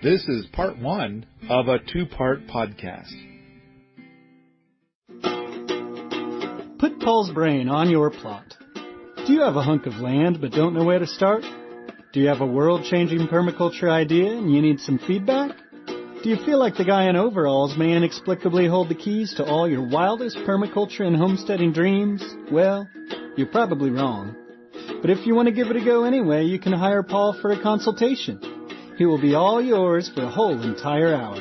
This is part one of a two-part podcast. Put Paul's brain on your plot. Do you have a hunk of land but don't know where to start? Do you have a world-changing permaculture idea and you need some feedback? Do you feel like the guy in overalls may inexplicably hold the keys to all your wildest permaculture and homesteading dreams? Well, you're probably wrong. But if you want to give it a go anyway, you can hire Paul for a consultation. He will be all yours for a whole entire hour.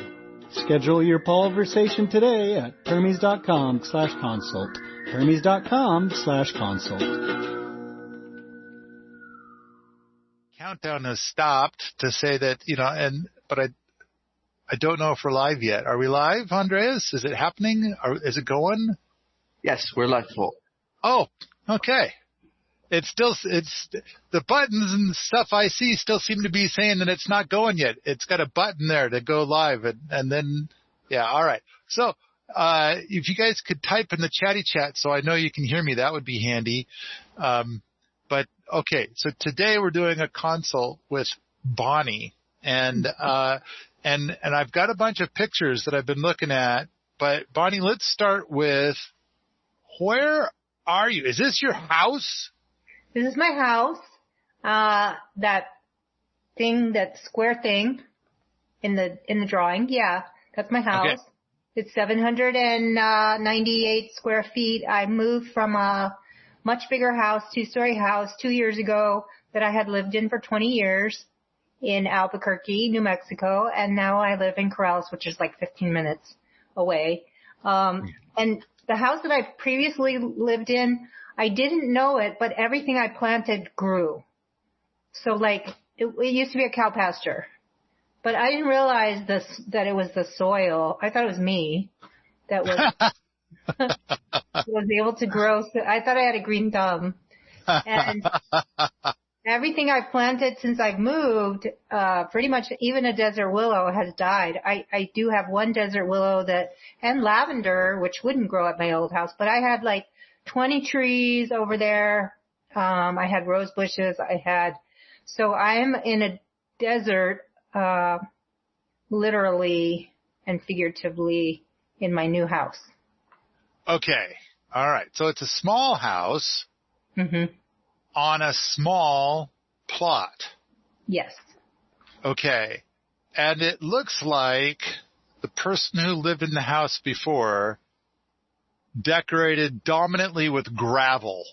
Schedule your Paulversation today at permies.com/consult. permies.com/consult. Countdown has stopped to say that, but I don't know if we're live yet. Are we live, Andreas? Is it happening? Is it going? Yes, we're live full. Oh, okay. It's the buttons and stuff I see still seem to be saying that it's not going yet. It's got a button there to go live and then, yeah, all right. So, if you guys could type in the chatty chat so I know you can hear me, that would be handy. But okay, so today we're doing a consult with Bonnie and I've got a bunch of pictures that I've been looking at, but Bonnie, let's start with, where are you? Is this your house? This is my house. That square thing in the drawing. Yeah, that's my house. Okay. It's 798 square feet. I moved from a much bigger house, 2-story house 2 years ago that I had lived in for 20 years in Albuquerque, New Mexico. And now I live in Corrales, which is like 15 minutes away. And the house that I previously lived in, I didn't know it, but everything I planted grew. So like, it used to be a cow pasture, but I didn't realize that it was the soil. I thought it was me that was, was able to grow. So I thought I had a green thumb, and everything I've planted since I've moved, pretty much even a desert willow has died. I do have one desert willow and lavender, which wouldn't grow at my old house, but I had like 20 trees over there. I had rose bushes. So I'm in a desert, literally and figuratively in my new house. Okay. All right. So it's a small house on a small plot. Yes. Okay. And it looks like the person who lived in the house before decorated dominantly with gravel.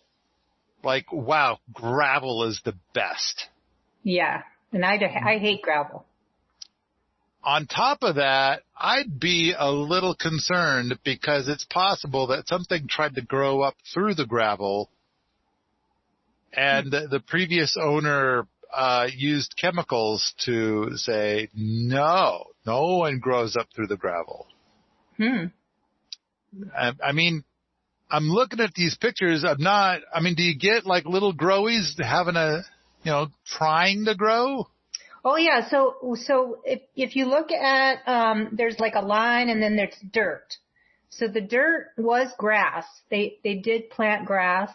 Like, wow, gravel is the best. Yeah, and I hate gravel. On top of that, I'd be a little concerned because it's possible that something tried to grow up through the gravel and the previous owner used chemicals to say, no one grows up through the gravel. I mean, I'm looking at these pictures. Do you get like little growies having trying to grow? Oh yeah. So if you look at, there's like a line and then there's dirt. So the dirt was grass. They did plant grass.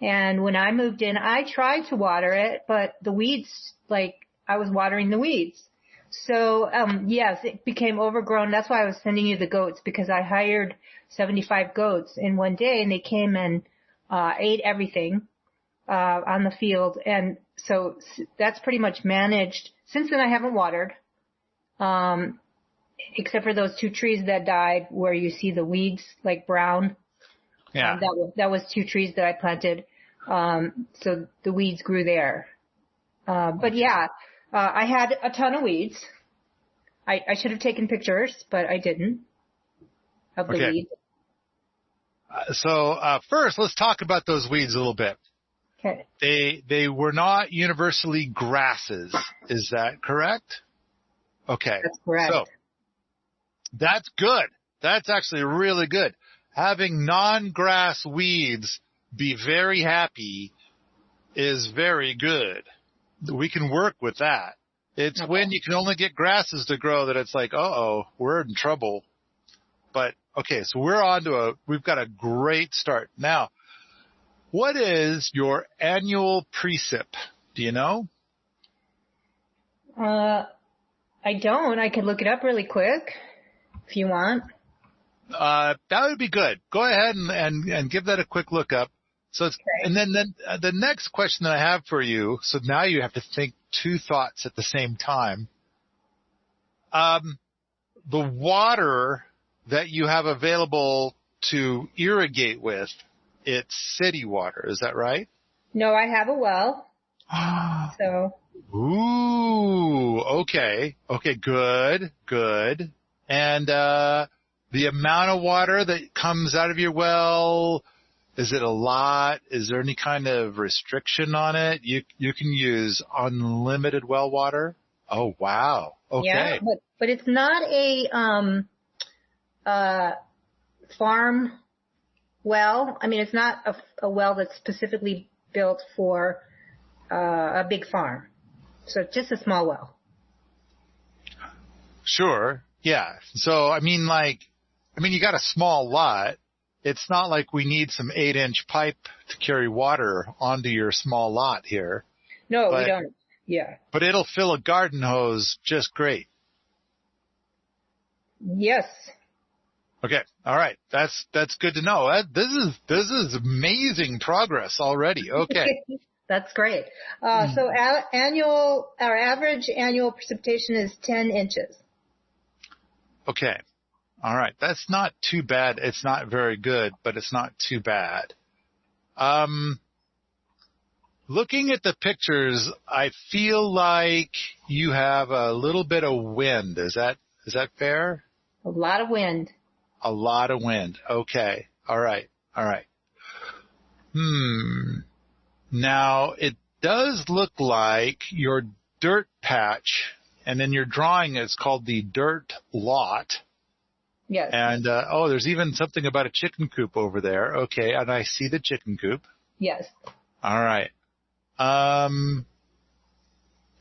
And when I moved in, I tried to water it, but the weeds, I was watering the weeds. So, yes, it became overgrown. That's why I was sending you the goats, because I hired 75 goats in one day and they came and, ate everything, on the field. And so that's pretty much managed. Since then I haven't watered, except for those 2 trees that died where you see the weeds like brown. Yeah. That was 2 trees that I planted. So the weeds grew there. But yeah. I had a ton of weeds. I should have taken pictures, but I didn't of the weeds. So first, let's talk about those weeds a little bit. Okay. They were not universally grasses. Is that correct? Okay. That's correct. So that's good. That's actually really good. Having non-grass weeds be very happy is very good. We can work with that. It's when you can only get grasses to grow that it's like, we're in trouble. But okay, so we've got a great start. Now, what is your annual precip? Do you know? I don't. I could look it up really quick if you want. That would be good. Go ahead and give that a quick look up. So it's, Okay. and then the next question that I have for you, so now you have to think two thoughts at the same time. The water that you have available to irrigate with, it's city water, is that right? No, I have a well. So. Ooh, okay. Okay, good. And, the amount of water that comes out of your well, is it a lot? Is there any kind of restriction on it? You can use unlimited well water? Oh, wow. Okay. Yeah, but it's not a farm well. I mean, it's not a well that's specifically built for a big farm. So it's just a small well. Sure. Yeah. So, I mean, you got a small lot. It's not like we need some 8-inch pipe to carry water onto your small lot here. No, we don't. Yeah. But it'll fill a garden hose just great. Yes. Okay. All right. That's good to know. This is amazing progress already. Okay. That's great. So our average annual precipitation is 10 inches. Okay. All right. That's not too bad. It's not very good, but it's not too bad. Looking at the pictures, I feel like you have a little bit of wind. Is that fair? A lot of wind. A lot of wind. Okay. All right. Now, it does look like your dirt patch, and in your drawing it's called the dirt lot. Yes. And, there's even something about a chicken coop over there. Okay, and I see the chicken coop. Yes. All right.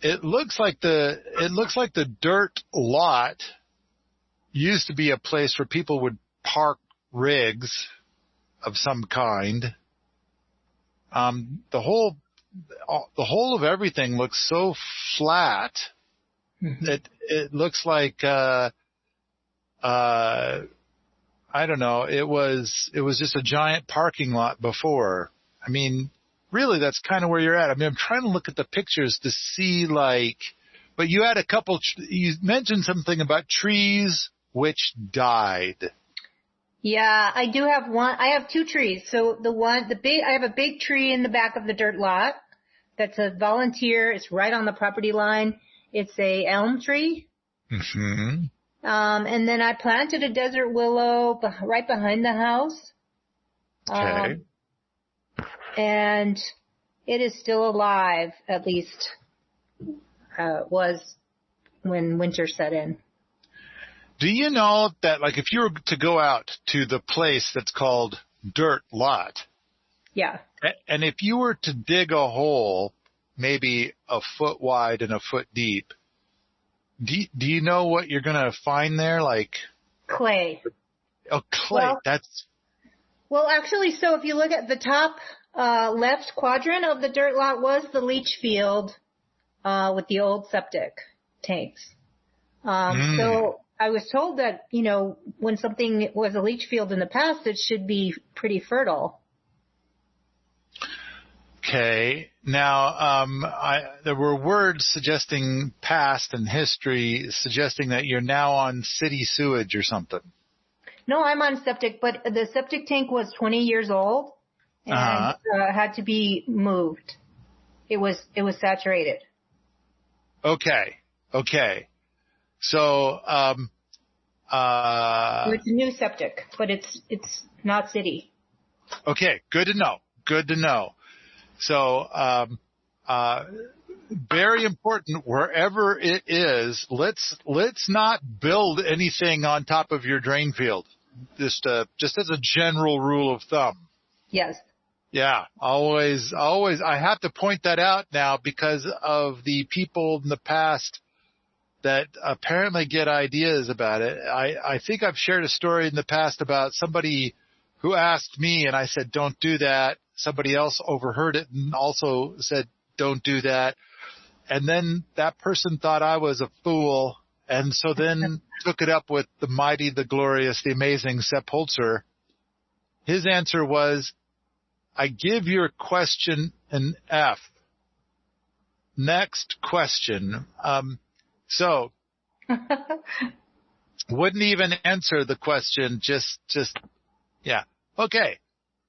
It looks like the dirt lot used to be a place where people would park rigs of some kind. The whole of everything looks so flat that it looks like, I don't know. It was just a giant parking lot before. I mean, really, that's kind of where you're at. I mean, I'm trying to look at the pictures to see but you had you mentioned something about trees which died. Yeah, I do have one. I have two trees. So I have a big tree in the back of the dirt lot. That's a volunteer. It's right on the property line. It's a elm tree. Mm-hmm. And then I planted a desert willow right behind the house. Okay. And it is still alive, at least, was when winter set in. Do you know that, if you were to go out to the place that's called Dirt Lot, yeah, and if you were to dig a hole, maybe a foot wide and a foot deep, do you know what you're going to find there? Clay. Oh, clay. Well, actually, so if you look at the top left quadrant of the dirt lot was the leach field with the old septic tanks. So I was told that, when something was a leach field in the past, it should be pretty fertile. Okay. Now, there were words suggesting past and history, suggesting that you're now on city sewage or something. No, I'm on septic, but the septic tank was 20 years old and had to be moved. It was saturated. Okay. So, it's a new septic, but it's not city. Okay. Good to know. So, very important wherever it is. Let's not build anything on top of your drain field. Just as a general rule of thumb. Yes. Yeah. Always. I have to point that out now because of the people in the past that apparently get ideas about it. I think I've shared a story in the past about somebody who asked me and I said, don't do that. Somebody else overheard it and also said, don't do that. And then that person thought I was a fool and so then took it up with the mighty, the glorious, the amazing Sepp Holzer. His answer was, I give your question an F. Next question. So wouldn't even answer the question, just, yeah. Okay.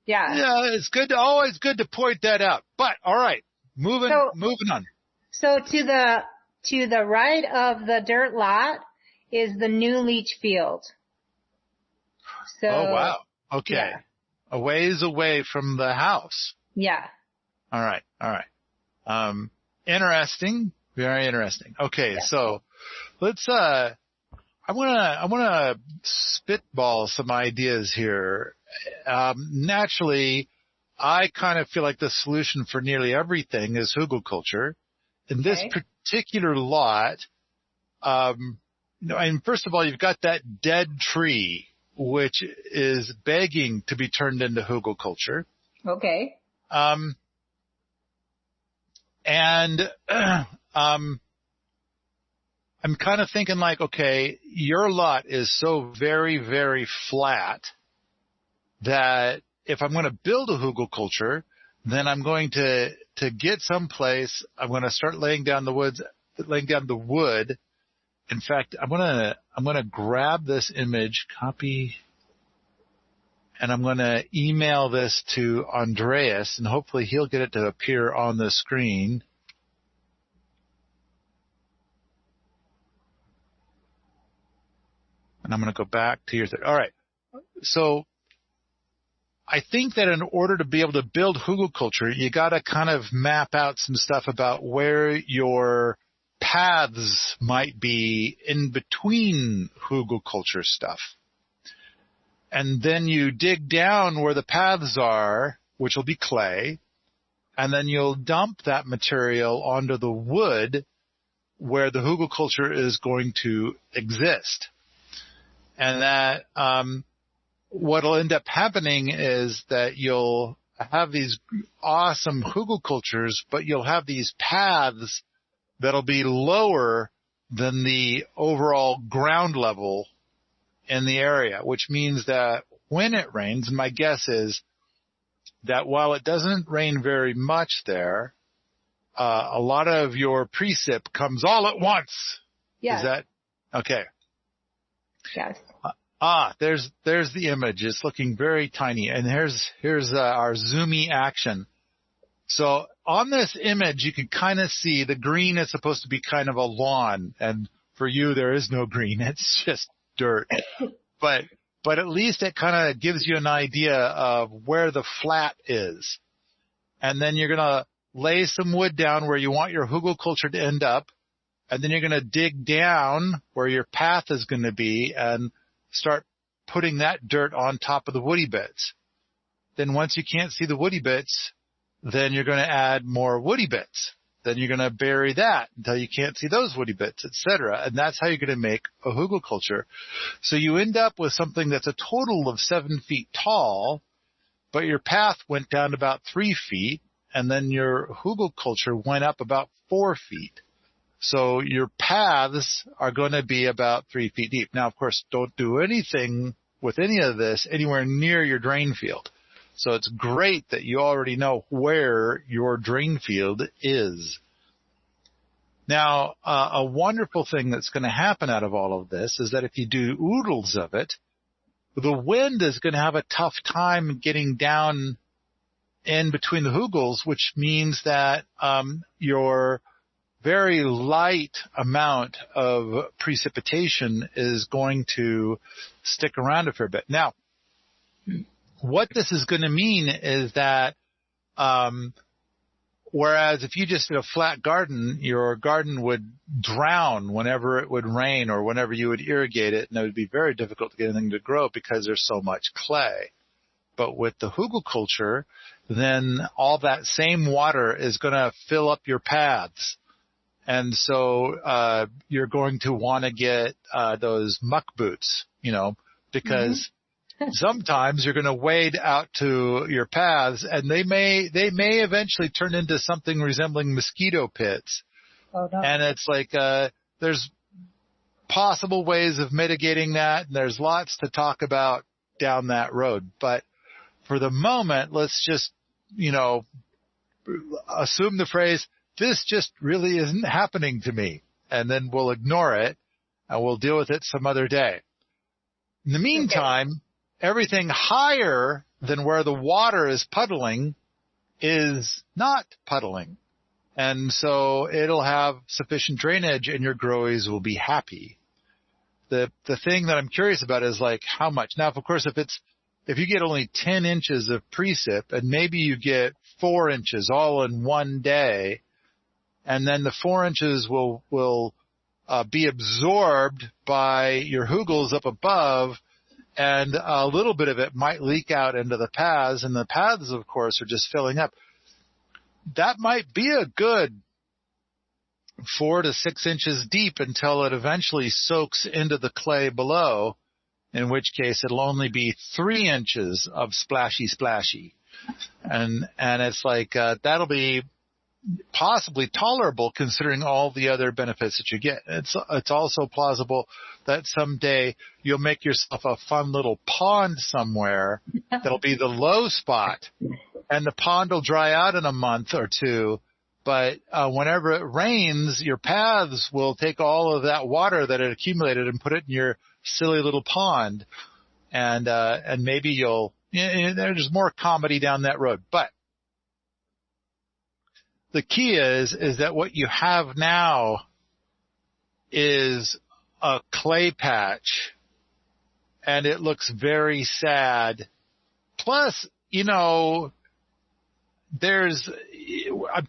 Yeah. Yeah, it's always good to point that out. But, all right, moving on. So to the right of the dirt lot is the new leach field. So, oh, wow. Okay. Yeah. A ways away from the house. Yeah. All right. Interesting. Very interesting. Okay. Yeah. So let's, I want to spitball some ideas here. Naturally, I kind of feel like the solution for nearly everything is hugelkultur. In this particular lot, and first of all, you've got that dead tree, which is begging to be turned into hugelkultur. Okay. I'm kind of thinking like, okay, your lot is so very, very flat that if I'm going to build a hugelkultur, then I'm going to get someplace. I'm going to start laying down the wood. In fact, I'm going to grab this image, copy, and I'm going to email this to Andreas, and hopefully he'll get it to appear on the screen. And I'm going to go back to your thing. All right. So I think that in order to be able to build hugelkultur, you got to kind of map out some stuff about where your paths might be in between hugelkultur stuff. And then you dig down where the paths are, which will be clay, and then you'll dump that material onto the wood where the hugelkultur is going to exist. And that what'll end up happening is that you'll have these awesome hugelkulturs, but you'll have these paths that'll be lower than the overall ground level in the area, which means that when it rains, and my guess is that while it doesn't rain very much there, a lot of your precip comes all at once. Yeah. Is that okay? Yes. There's the image. It's looking very tiny. And here's our zoomy action. So on this image, you can kind of see the green is supposed to be kind of a lawn. And for you, there is no green. It's just dirt. But at least it kind of gives you an idea of where the flat is. And then you're going to lay some wood down where you want your hugelkultur to end up. And then you're going to dig down where your path is going to be and start putting that dirt on top of the woody bits. Then once you can't see the woody bits, then you're going to add more woody bits. Then you're going to bury that until you can't see those woody bits, etc. And that's how you're going to make a hugelkultur. So you end up with something that's a total of 7 feet tall, but your path went down about 3 feet, and then your hugelkultur went up about 4 feet. So your paths are going to be about 3 feet deep. Now, of course, don't do anything with any of this anywhere near your drain field. So it's great that you already know where your drain field is. Now, a wonderful thing that's going to happen out of all of this is that if you do oodles of it, the wind is going to have a tough time getting down in between the hugels, which means that your very light amount of precipitation is going to stick around a fair bit. Now, what this is going to mean is that whereas if you just did a flat garden, your garden would drown whenever it would rain or whenever you would irrigate it, and it would be very difficult to get anything to grow because there's so much clay. But with the hugelkultur, then all that same water is going to fill up your paths. And so you're going to want to get those muck boots, because sometimes you're going to wade out to your paths, and they may eventually turn into something resembling mosquito pits. Oh, no. And it's like there's possible ways of mitigating that, and there's lots to talk about down that road. But for the moment, let's just, assume the phrase, this just really isn't happening to me. And then we'll ignore it and we'll deal with it some other day. In the meantime, everything higher than where the water is puddling is not puddling. And so it'll have sufficient drainage and your growies will be happy. The thing that I'm curious about is like how much. Now, of course, if you get only 10 inches of precip and maybe you get 4 inches all in one day, and then the 4 inches will be absorbed by your hugels up above, and a little bit of it might leak out into the paths, and the paths, of course, are just filling up. That might be a good 4 to 6 inches deep until it eventually soaks into the clay below, in which case it'll only be 3 inches of splashy. And it's like, that'll be possibly tolerable considering all the other benefits that you get. It's also plausible that someday you'll make yourself a fun little pond somewhere that'll be the low spot, and the pond will dry out in a month or two. But whenever it rains, your paths will take all of that water that it accumulated and put it in your silly little pond, and maybe there's more comedy down that road. But the key is that what you have now is a clay patch, and it looks very sad. Plus, I'm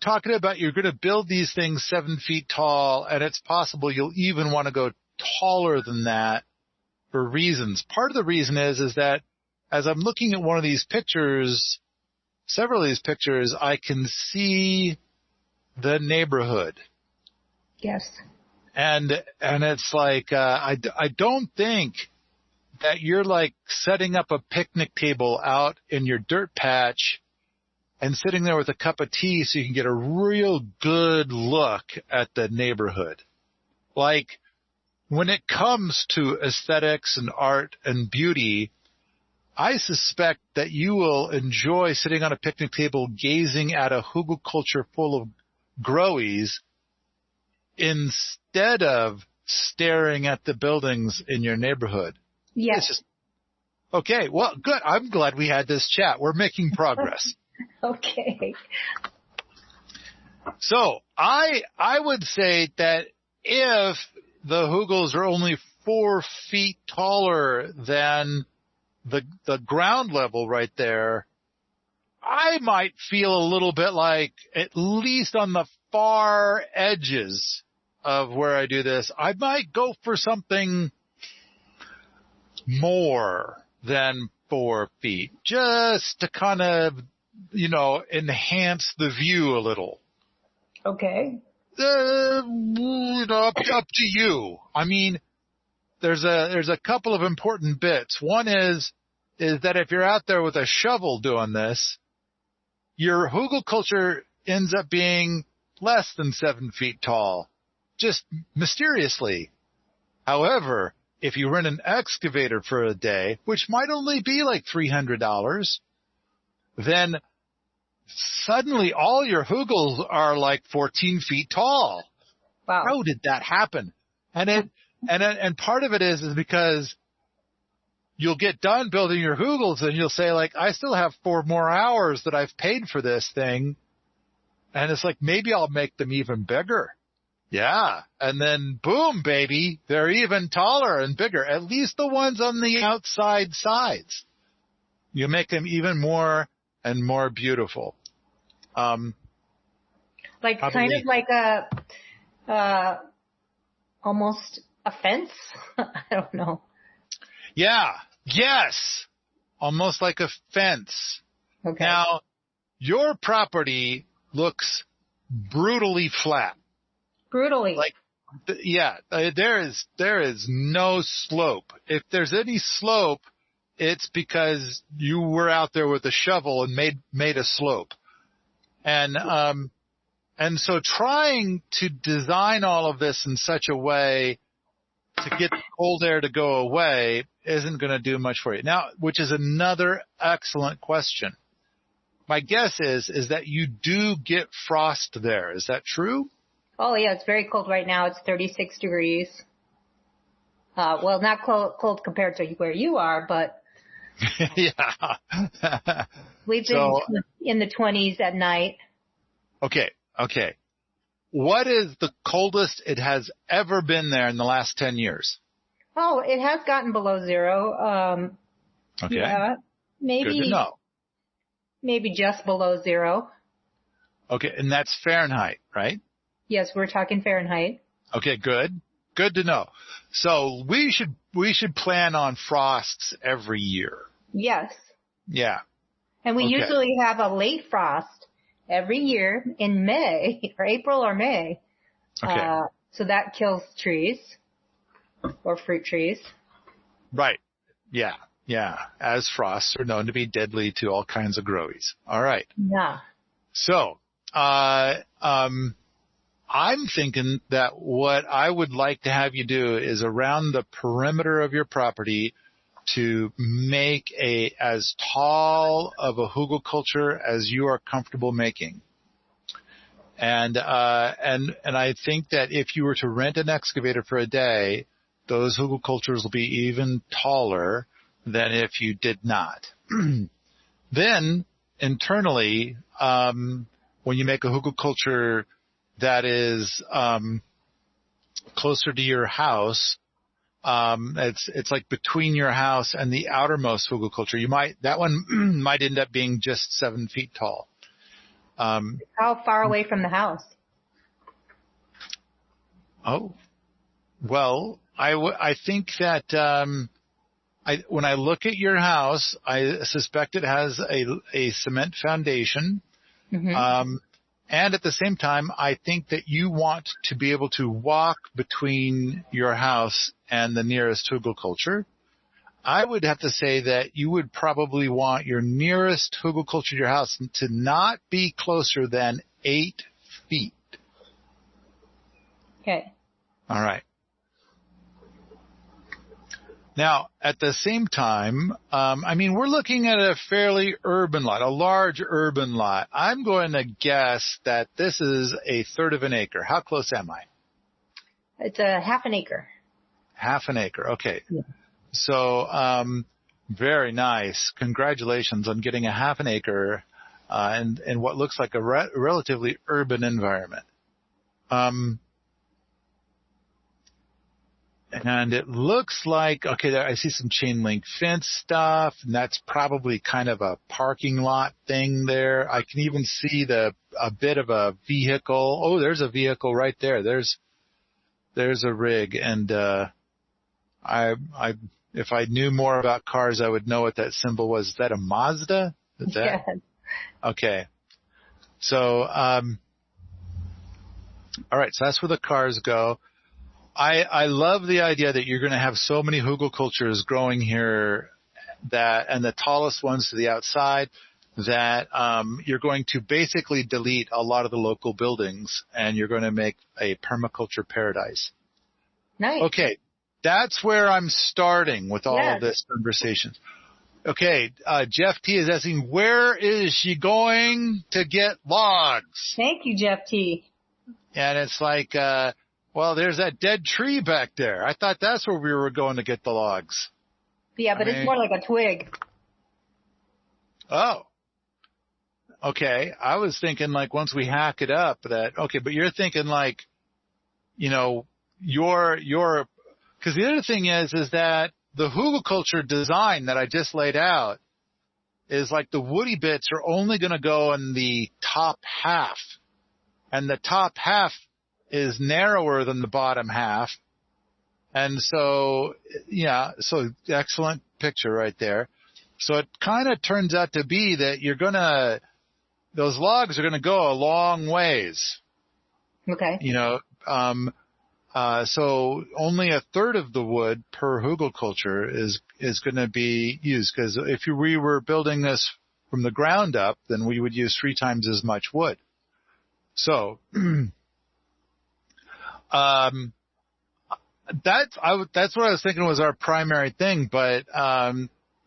talking about you're going to build these things 7 feet tall, and it's possible you'll even want to go taller than that for reasons. Part of the reason is that as I'm looking at one of these pictures, several of these pictures, I can see the neighborhood. Yes. And it's like, I don't think that you're like setting up a picnic table out in your dirt patch and sitting there with a cup of tea so you can get a real good look at the neighborhood. Like, when it comes to aesthetics and art and beauty, I suspect that you will enjoy sitting on a picnic table gazing at a Hugelkultur full of growies instead of staring at the buildings in your neighborhood. Yes. Okay, well, good. I'm glad we had this chat. We're making progress. Okay. So I would say that if the hugels are only 4 feet taller than the ground level right there, I might feel a little bit like, at least on the far edges of where I do this, I might go for something more than 4 feet, just to kind of, enhance the view a little. Okay. Up to you. I mean, there's a couple of important bits. One is that if you're out there with a shovel doing this, your Hugelkultur ends up being less than 7 feet tall, just mysteriously. However, if you rent an excavator for a day, which might only be like $300, then suddenly all your hugels are like 14 feet tall. Wow. How did that happen? And part of it is because you'll get done building your hugels and you'll say like, I still have 4 more hours that I've paid for this thing. And it's like, maybe I'll make them even bigger. Yeah. And then boom, baby, they're even taller and bigger. At least the ones on the outside sides. You make them even more and more beautiful. Like kind of like almost a fence? I don't know. Yeah. Yes. Almost like a fence. Okay. Now, your property looks brutally flat. Brutally. Like, yeah, there is no slope. If there's any slope, it's because you were out there with a shovel and made a slope. And so trying to design all of this in such a way to get the cold air to go away isn't going to do much for you. Now, which is another excellent question. My guess is that you do get frost there. Is that true? Oh yeah, it's very cold right now. It's 36 degrees. Well, not cold compared to where you are, but yeah. we've been in the 20s at night. Okay. What is the coldest it has ever been there in the last 10 years? Oh, it has gotten below zero. Okay. Yeah, maybe. Good to know. Maybe just below zero. Okay, and that's Fahrenheit, right? Yes, we're talking Fahrenheit. Okay, good. Good to know. So we should plan on frosts every year. Yes. Yeah. And we usually have a late frost every year in May, or April or May. Okay. So that kills trees or fruit trees. Right. Yeah. Yeah. As frosts are known to be deadly to all kinds of growies. All right. Yeah. So, I'm thinking that what I would like to have you do is around the perimeter of your property to make as tall of a hugelkultur as you are comfortable making. And I think that if you were to rent an excavator for a day, those hugelkulturs will be even taller than if you did not. Then internally, when you make a hugelkultur that is closer to your house, it's like between your house and the outermost hugelkultur. That one might end up being just 7 feet tall. How far away from the house? Oh, well, I think that when I look at your house, I suspect it has a cement foundation. Mm-hmm. And at the same time, I think that you want to be able to walk between your house and the nearest hugelkultur. I would have to say that you would probably want your nearest hugelkultur to your house to not be closer than 8 feet. Okay. All right. Now, at the same time, we're looking at a fairly urban lot, a large urban lot. I'm going to guess that this is a third of an acre. How close am I? It's a half an acre. Half an acre. Okay. Yeah. So, very nice. Congratulations on getting a half an acre, in what looks like a relatively urban environment. And it looks like, I see some chain link fence stuff, and that's probably kind of a parking lot thing there. I can even see a bit of a vehicle. Oh, there's a vehicle right there. There's a rig, and if I knew more about cars, I would know what that symbol was. Is that a Mazda? Yes. Okay. So, all right. So that's where the cars go. I love the idea that you're going to have so many hugelkulturs growing here and the tallest ones to the outside, that you're going to basically delete a lot of the local buildings, and you're going to make a permaculture paradise. Nice. Okay. That's where I'm starting with all of this conversation. Okay. Jeff T is asking, where is she going to get logs? Thank you, Jeff T. And it's like, well, there's that dead tree back there. I thought that's where we were going to get the logs. Yeah, but it's more like a twig. Oh. Okay. I was thinking like once we hack it up but you're thinking like, your, cause the other thing is that the hugelkultur design that I just laid out is like the woody bits are only going to go in the top half, and the top half is narrower than the bottom half. And so, so excellent picture right there. So it kind of turns out to be that those logs are going to go a long ways. Okay. So only a third of the wood per hugelkultur is going to be used, because if we were building this from the ground up, then we would use 3 times as much wood. So, That's what I was thinking was our primary thing. But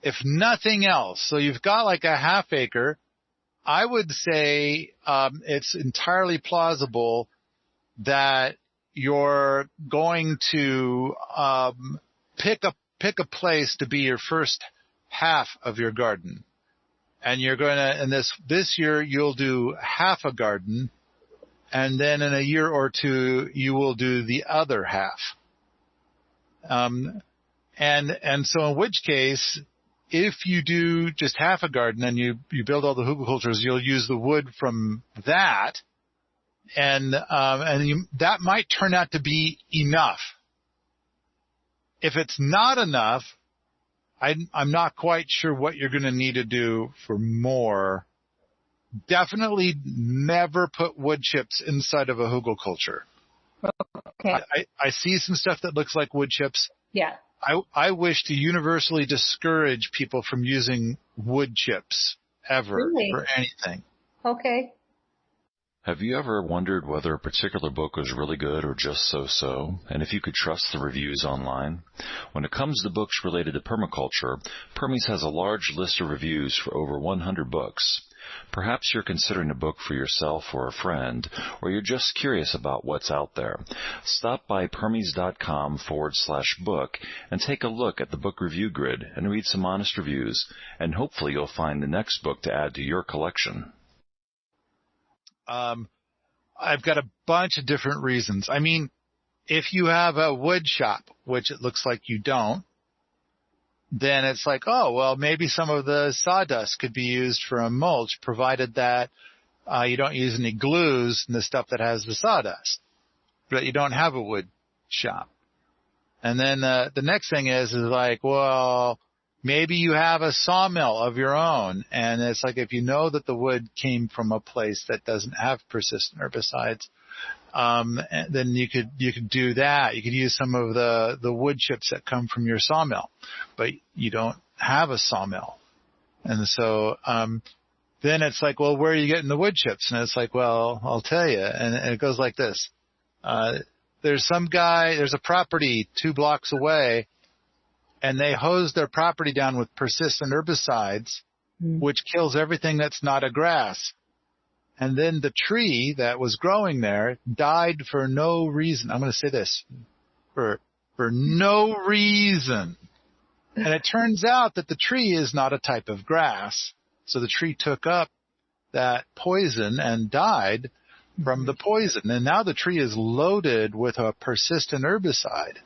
if nothing else, so you've got like a half acre, I would say it's entirely plausible that you're going to pick a place to be your first half of your garden. And you're going to, and this year you'll do half a garden, and then in a year or two you will do the other half. And so in which case, if you do just half a garden and you build all the hugelkulturs, you'll use the wood from that, and that might turn out to be enough. If it's not enough, I'm not quite sure what you're going to need to do for more. Definitely never put wood chips inside of a hugelkultur. Okay. I see some stuff that looks like wood chips. Yeah. I wish to universally discourage people from using wood chips ever for anything. Okay. Have you ever wondered whether a particular book was really good or just so-so, and if you could trust the reviews online? When it comes to books related to permaculture, Permies has a large list of reviews for over 100 books. Perhaps you're considering a book for yourself or a friend, or you're just curious about what's out there. Stop by permies.com/book and take a look at the book review grid and read some honest reviews, and hopefully you'll find the next book to add to your collection. I've got a bunch of different reasons. I mean, if you have a wood shop, which it looks like you don't, then it's like, oh, well, maybe some of the sawdust could be used for a mulch, provided that you don't use any glues in the stuff that has the sawdust, but you don't have a wood shop. And then the next thing is like, well, maybe you have a sawmill of your own, and it's like if you know that the wood came from a place that doesn't have persistent herbicides, then you could do that. You could use some of the wood chips that come from your sawmill, but you don't have a sawmill. And so then it's like, well, where are you getting the wood chips? And it's like, well, I'll tell you. And it goes like this. There's a property 2 blocks away, and they hose their property down with persistent herbicides, which kills everything that's not a grass. And then the tree that was growing there died for no reason. I'm going to say this, for no reason. And it turns out that the tree is not a type of grass. So the tree took up that poison and died from the poison. And now the tree is loaded with a persistent herbicide.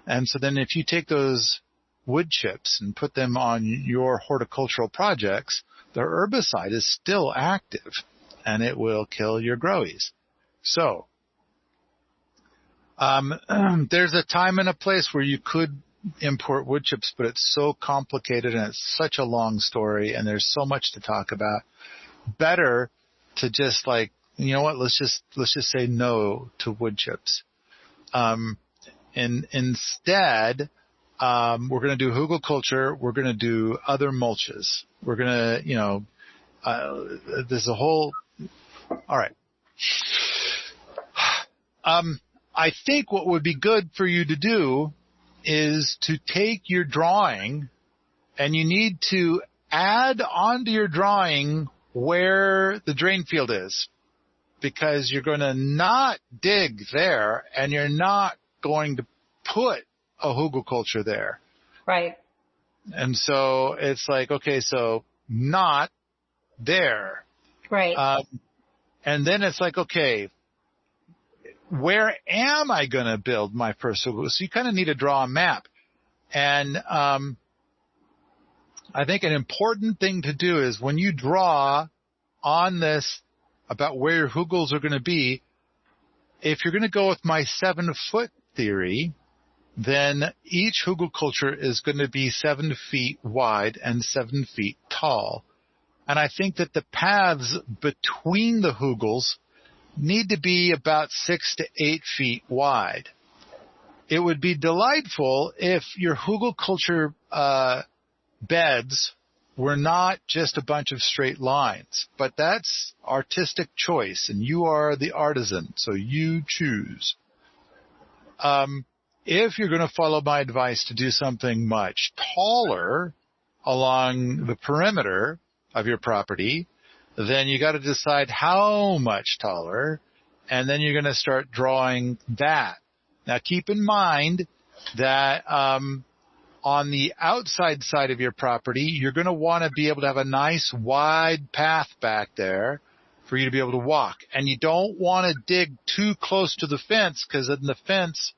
And so then if you take those wood chips and put them on your horticultural projects, the herbicide is still active and it will kill your growies. So there's a time and a place where you could import wood chips, but it's so complicated and it's such a long story and there's so much to talk about. Better to just like, you know what, let's just say no to wood chips. And instead, we're going to do hugelkultur. We're going to do other mulches. We're going to, there's a whole, all right. I think what would be good for you to do is to take your drawing and you need to add onto your drawing where the drain field is, because you're going to not dig there and you're not going to put a hugelkultur there. Right. And so it's like, okay, so not there. Right. And then it's like, okay, where am I going to build my first hugelkultur? So you kind of need to draw a map. And I think an important thing to do is when you draw on this about where your hugels are going to be, if you're going to go with my 7-foot theory, then each hugelkultur is going to be 7 feet wide and 7 feet tall. And I think that the paths between the hugels need to be about 6 to 8 feet wide. It would be delightful if your hugelkultur beds were not just a bunch of straight lines, but that's artistic choice, and you are the artisan, so you choose. if you're going to follow my advice to do something much taller along the perimeter of your property, then you got to decide how much taller, and then you're going to start drawing that. Now keep in mind that on the outside side of your property, you're going to want to be able to have a nice wide path back there for you to be able to walk. And you don't want to dig too close to the fence, because then the fence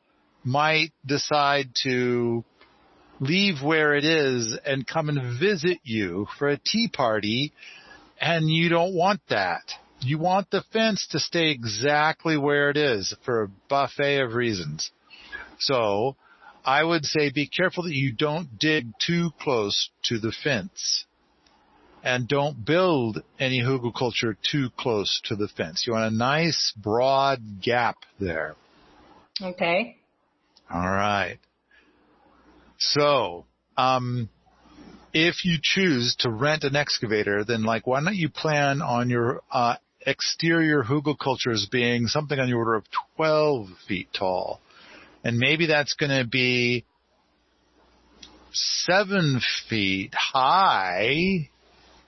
might decide to leave where it is and come and visit you for a tea party, and you don't want that. You want the fence to stay exactly where it is for a buffet of reasons. So I would say be careful that you don't dig too close to the fence, and don't build any hugelkultur too close to the fence. You want a nice broad gap there. Okay. All right. So, if you choose to rent an excavator, then why don't you plan on your exterior hugelkulturs being something on the order of 12 feet tall. And maybe that's going to be 7 feet high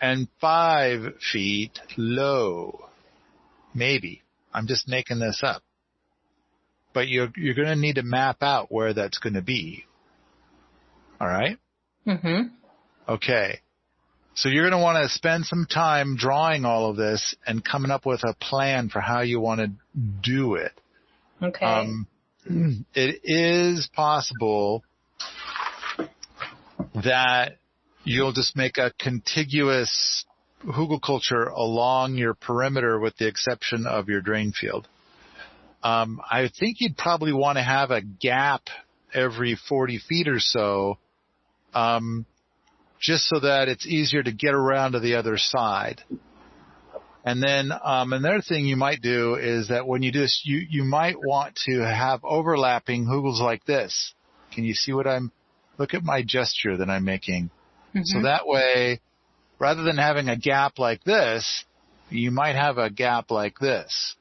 and 5 feet low. Maybe. I'm just making this up. But you're going to need to map out where that's going to be. All right? Mm-hmm. Okay. So you're going to want to spend some time drawing all of this and coming up with a plan for how you want to do it. Okay. It is possible that you'll just make a contiguous hugelkultur along your perimeter with the exception of your drain field. I think you'd probably want to have a gap every 40 feet or so, just so that it's easier to get around to the other side. And then another thing you might do is that when you do this, you might want to have overlapping hugels like this. Can you see what look at my gesture that I'm making. Mm-hmm. So that way, rather than having a gap like this, you might have a gap like this.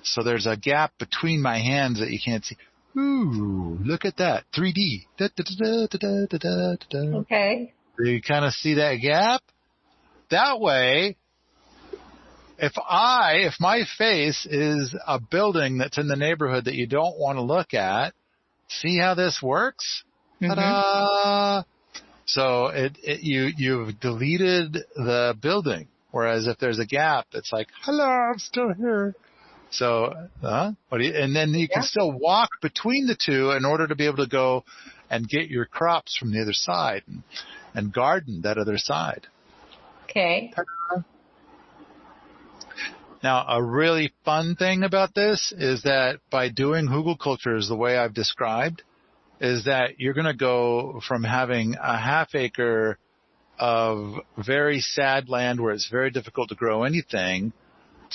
So there's a gap between my hands that you can't see. Ooh, look at that. 3D. Da, da, da, da, da, da, da. Okay. Do you kind of see that gap? That way, if my face is a building that's in the neighborhood that you don't want to look at, see how this works? Mm-hmm. Ta-da! So you've deleted the building. Whereas if there's a gap, it's like, hello, I'm still here. So, and then you can still walk between the two in order to be able to go and get your crops from the other side and garden that other side. Okay. Ta-da. Now, a really fun thing about this is that by doing hugelkulturs the way I've described, is that you're going to go from having a half acre of very sad land where it's very difficult to grow anything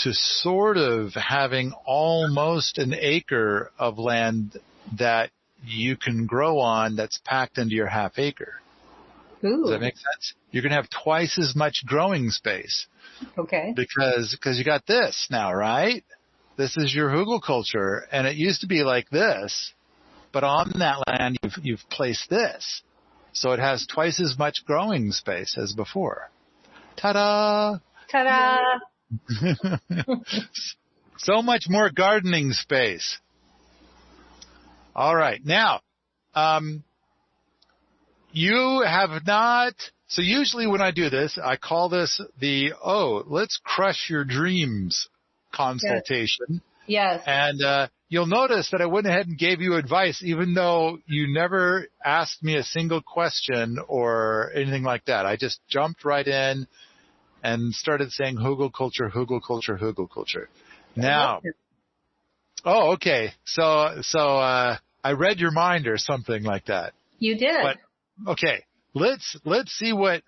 to sort of having almost an acre of land that you can grow on that's packed into your half acre. Ooh. Does that make sense? You're going to have twice as much growing space. Okay. Because you got this now, right? This is your hugelkultur, and it used to be like this, but on that land you've placed this. So it has twice as much growing space as before. Ta-da! Ta-da! So much more gardening space. All right. Now, you have not, so usually when I do this, I call this let's crush your dreams consultation. Yes. And you'll notice that I went ahead and gave you advice, even though you never asked me a single question or anything like that. I just jumped right in and started saying hugelkultur, hugelkultur, hugelkultur. Now, okay. So I read your mind or something like that. You did. But, okay. Let's see what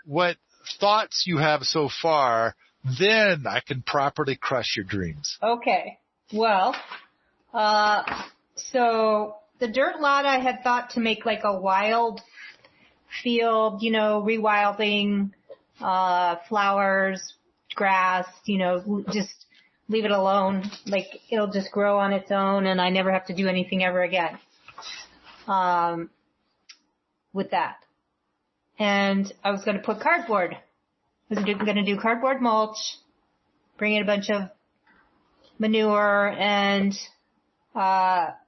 thoughts you have so far. Then I can properly crush your dreams. Okay. Well, so the dirt lot I had thought to make like a wild field, rewilding, flowers, grass, just leave it alone. Like it'll just grow on its own and I never have to do anything ever again. with that. And I was going to put cardboard. I was going to do cardboard mulch, bring in a bunch of manure and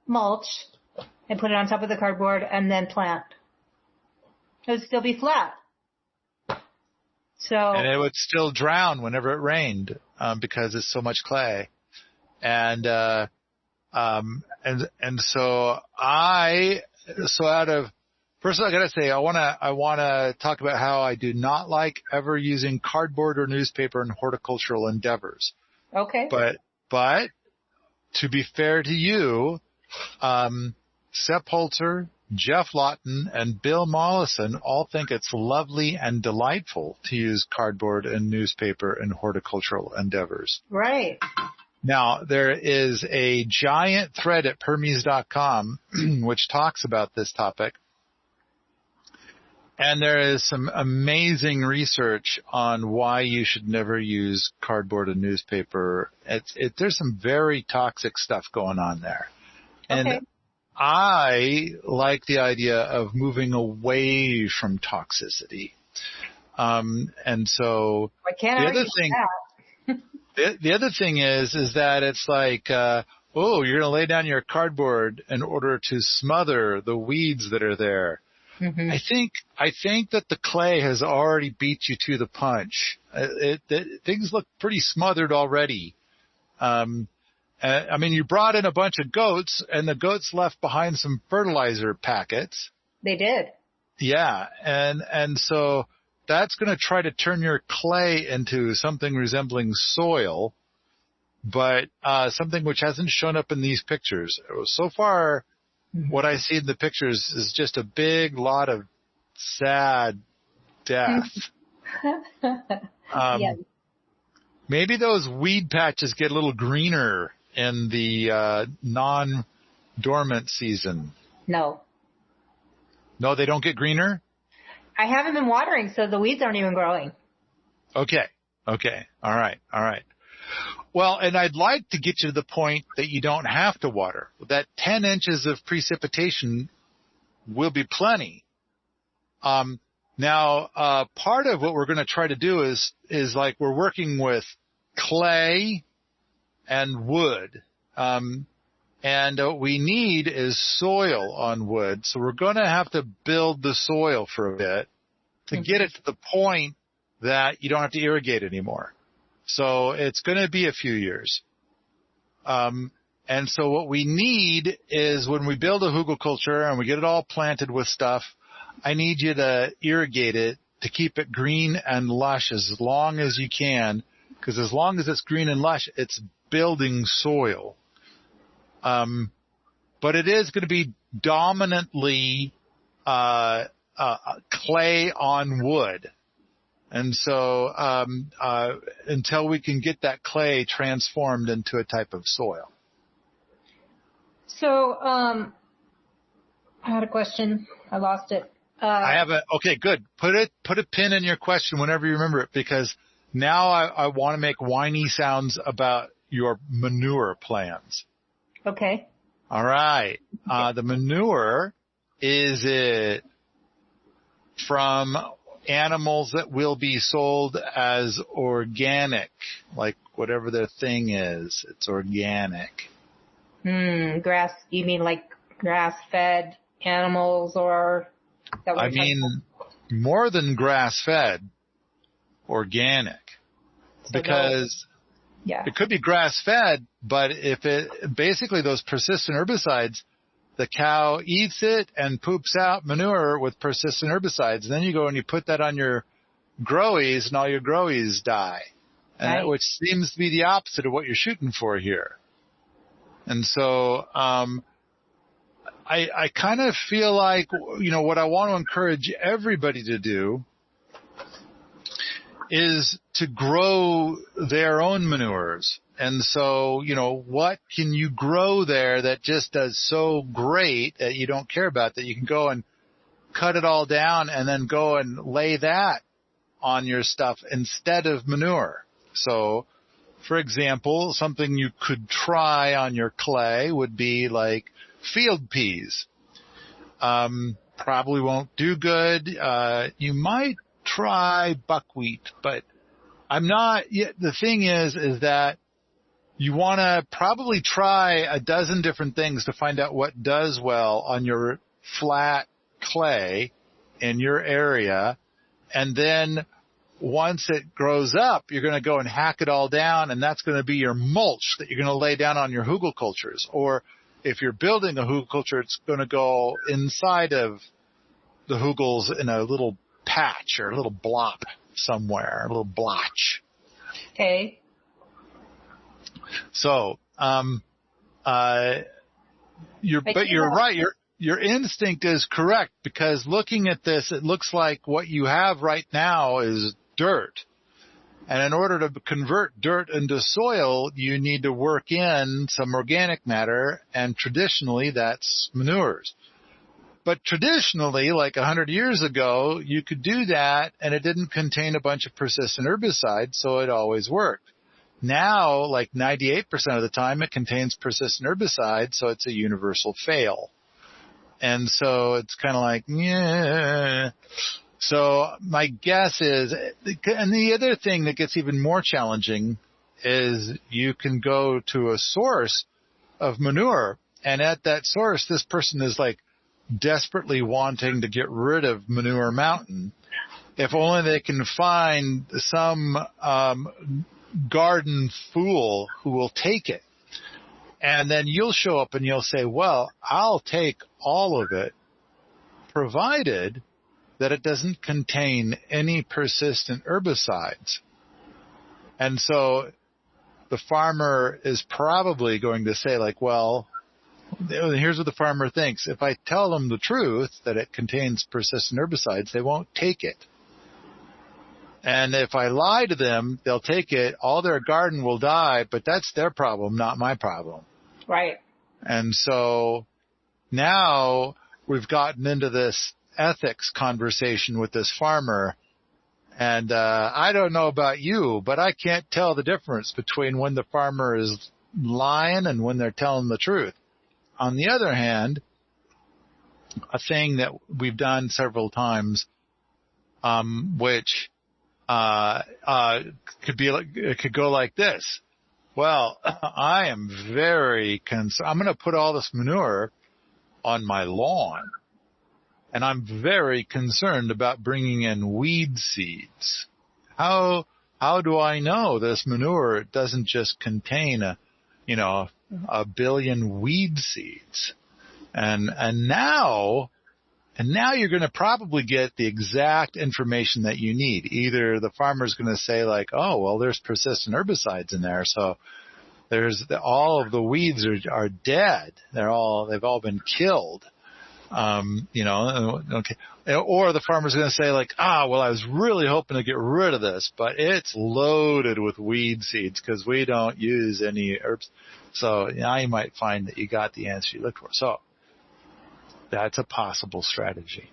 mulch, and put it on top of the cardboard and then plant. It would still be flat. And it would still drown whenever it rained, because it's so much clay. And so first I gotta say, I wanna talk about how I do not like ever using cardboard or newspaper in horticultural endeavors. Okay. But to be fair to you, Sepp Holzer, Jeff Lawton, and Bill Mollison all think it's lovely and delightful to use cardboard and newspaper in horticultural endeavors. Right. Now, there is a giant thread at Permies.com which talks about this topic. And there is some amazing research on why you should never use cardboard and newspaper. There's some very toxic stuff going on there. And okay. I like the idea of moving away from toxicity. And so I can't argue that. The other thing is that it's like, you're going to lay down your cardboard in order to smother the weeds that are there. Mm-hmm. I think that the clay has already beat you to the punch. Things look pretty smothered already. You brought in a bunch of goats, and the goats left behind some fertilizer packets. They did. Yeah, and so that's going to try to turn your clay into something resembling soil, but something which hasn't shown up in these pictures. So far, what I see in the pictures is just a big lot of sad death. Yes. Maybe those weed patches get a little greener in the non-dormant season. No, they don't get greener? I haven't been watering, so the weeds aren't even growing. Okay. All right. Well, and I'd like to get you to the point that you don't have to water. That 10 inches of precipitation will be plenty. Now, part of what we're going to try to do is like we're working with clay and wood. And what we need is soil on wood. So we're going to have to build the soil for a bit to get it to the point that you don't have to irrigate anymore. So it's going to be a few years. And so what we need is when we build a Hugelkultur and we get it all planted with stuff, I need you to irrigate it to keep it green and lush as long as you can, because as long as it's green and lush, it's building soil. But it is going to be dominantly clay on wood. And so until we can get that clay transformed into a type of soil. So I had a question. I lost it. Okay, good. Put a pin in your question whenever you remember it, because now I want to make whiny sounds about your manure plans. Okay. All right. The manure, is it from animals that will be sold as organic, like whatever their thing is? It's organic. Grass, you mean like grass-fed animals, or? I mean, more than grass-fed, organic. So because it could be grass-fed, but basically those persistent herbicides, the cow eats it and poops out manure with persistent herbicides. Then you go and you put that on your growies, and all your growies die. Right. Which seems to be the opposite of what you're shooting for here. And so, I kind of feel like, what I want to encourage everybody to do is to grow their own manures. And so, what can you grow there that just does so great that you don't care about, that you can go and cut it all down and then go and lay that on your stuff instead of manure? So, for example, something you could try on your clay would be like field peas. probably won't do good. You might try buckwheat, but I'm not yet. The thing is that you want to probably try a dozen different things to find out what does well on your flat clay in your area. And then once it grows up, you're going to go and hack it all down, and that's going to be your mulch that you're going to lay down on your Hugelkulturs. Or if you're building a Hugelkultur, it's going to go inside of the Hugels in a little patch or a little blop somewhere, a little blotch. Okay. So, you're right. Your instinct is correct, because looking at this, it looks like what you have right now is dirt. And in order to convert dirt into soil, you need to work in some organic matter, and traditionally that's manures. But traditionally, like 100 years ago, you could do that and it didn't contain a bunch of persistent herbicides, so it always worked. Now, like 98% of the time, it contains persistent herbicides, so it's a universal fail. And so it's kind of like, yeah. So my guess is, and the other thing that gets even more challenging is you can go to a source of manure, and at that source, this person is like desperately wanting to get rid of Manure Mountain. If only they can find some garden fool who will take it. And then you'll show up and you'll say, well, I'll take all of it, provided that it doesn't contain any persistent herbicides. And so the farmer is probably going to say, like, well, here's what the farmer thinks. If I tell them the truth, that it contains persistent herbicides, they won't take it. And if I lie to them, they'll take it. All their garden will die, but that's their problem, not my problem. Right. And so now we've gotten into this ethics conversation with this farmer. And I don't know about you, but I can't tell the difference between when the farmer is lying and when they're telling the truth. On the other hand, a thing that we've done several times, which could go like this. Well, I am very concerned. I'm going to put all this manure on my lawn, and I'm very concerned about bringing in weed seeds. How do I know this manure doesn't just contain a billion weed seeds? And now you're going to probably get the exact information that you need. Either the farmer's going to say, like, oh, well, there's persistent herbicides in there, so all of the weeds are dead. They've all been killed. Okay. Or the farmer's going to say, like, well, I was really hoping to get rid of this, but it's loaded with weed seeds because we don't use any herbs. So now you might find that you got the answer you looked for. So that's a possible strategy.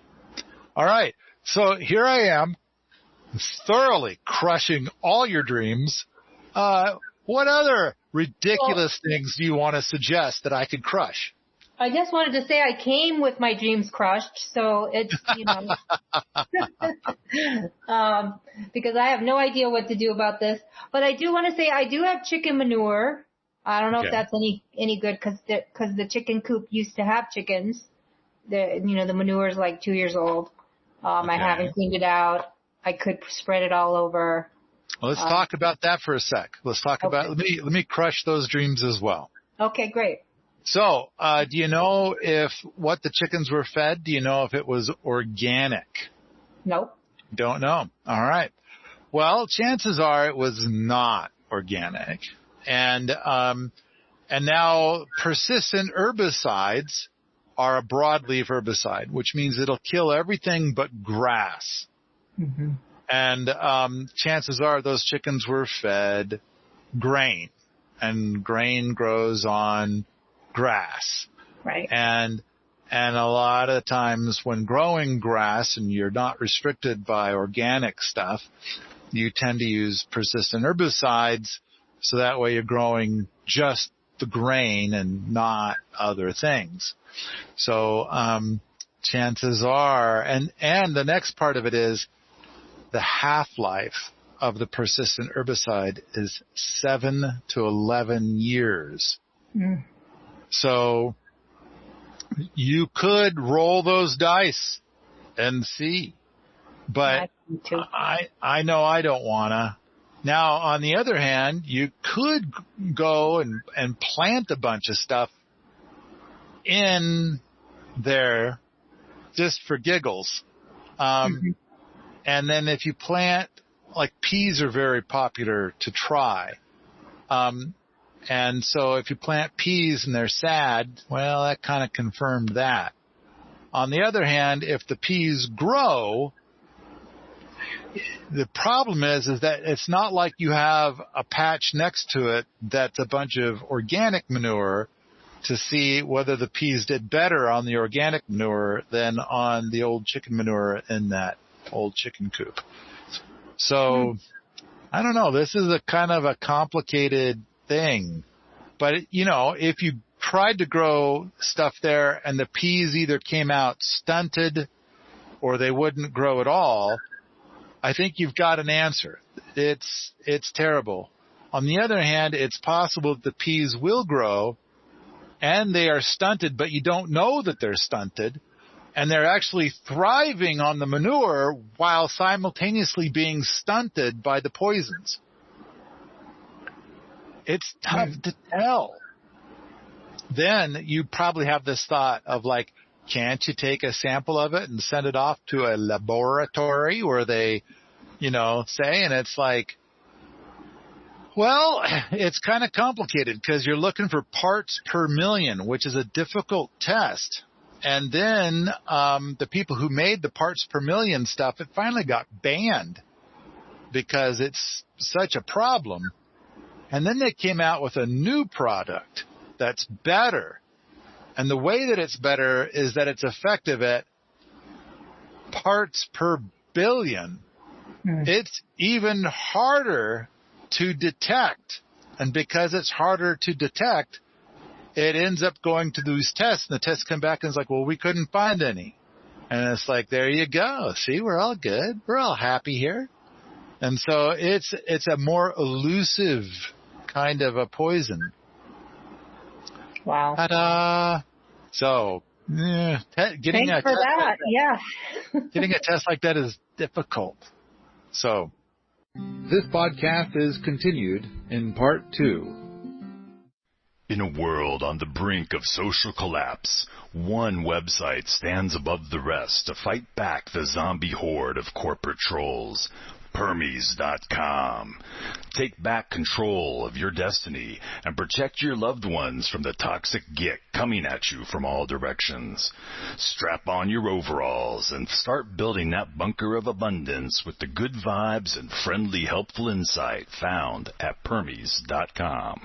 All right. So here I am, thoroughly crushing all your dreams. What other ridiculous things do you want to suggest that I could crush? I just wanted to say I came with my dreams crushed, so it's, because I have no idea what to do about this. But I do want to say I do have chicken manure. I don't know if that's any good because the chicken coop used to have chickens. The manure is like 2 years old. I haven't cleaned it out. I could spread it all over. Well, let's talk about that for a sec. Let's talk about, let me crush those dreams as well. Okay, great. So, do you know what the chickens were fed? Do you know if it was organic? Nope. Don't know. All right. Well, chances are it was not organic. And now persistent herbicides are a broadleaf herbicide, which means it'll kill everything but grass. Mm-hmm. And chances are those chickens were fed grain, and grain grows on grass. Right. And a lot of times when growing grass and you're not restricted by organic stuff, you tend to use persistent herbicides, so that way you're growing just the grain and not other things. So chances are, and the next part of it is the half-life of the persistent herbicide is 7 to 11 years. Mm. So you could roll those dice and see, but I know I don't wanna. Now, on the other hand, you could go and plant a bunch of stuff in there just for giggles. And then if you plant, like peas are very popular to try. And so if you plant peas and they're sad, well, that kind of confirmed that. On the other hand, if the peas grow, the problem is that it's not like you have a patch next to it that's a bunch of organic manure to see whether the peas did better on the organic manure than on the old chicken manure in that old chicken coop. So, I don't know. This is a kind of a complicated thing. But, if you tried to grow stuff there and the peas either came out stunted or they wouldn't grow at all, I think you've got an answer. It's terrible. On the other hand, it's possible that the peas will grow and they are stunted, but you don't know that they're stunted, and they're actually thriving on the manure while simultaneously being stunted by the poisons. It's tough to tell. Then you probably have this thought of like, can't you take a sample of it and send it off to a laboratory where they, say, and it's like, well, it's kind of complicated because you're looking for parts per million, which is a difficult test. And then the people who made the parts per million stuff, it finally got banned because it's such a problem. And then they came out with a new product that's better. And the way that it's better is that it's effective at parts per billion. It's even harder to detect. And because it's harder to detect, it ends up going to those tests, and the tests come back and it's like, well, we couldn't find any. And it's like, there you go. See, we're all good. We're all happy here. And so it's a more elusive kind of a poison. Wow. Ta-da! So, getting Thanks for that. Yeah. Getting a test like that is difficult. So, this podcast is continued in part 2. In a world on the brink of social collapse, one website stands above the rest to fight back the zombie horde of corporate trolls. Permies.com. Take back control of your destiny and protect your loved ones from the toxic gick coming at you from all directions. Strap on your overalls and start building that bunker of abundance with the good vibes and friendly, helpful insight found at Permies.com.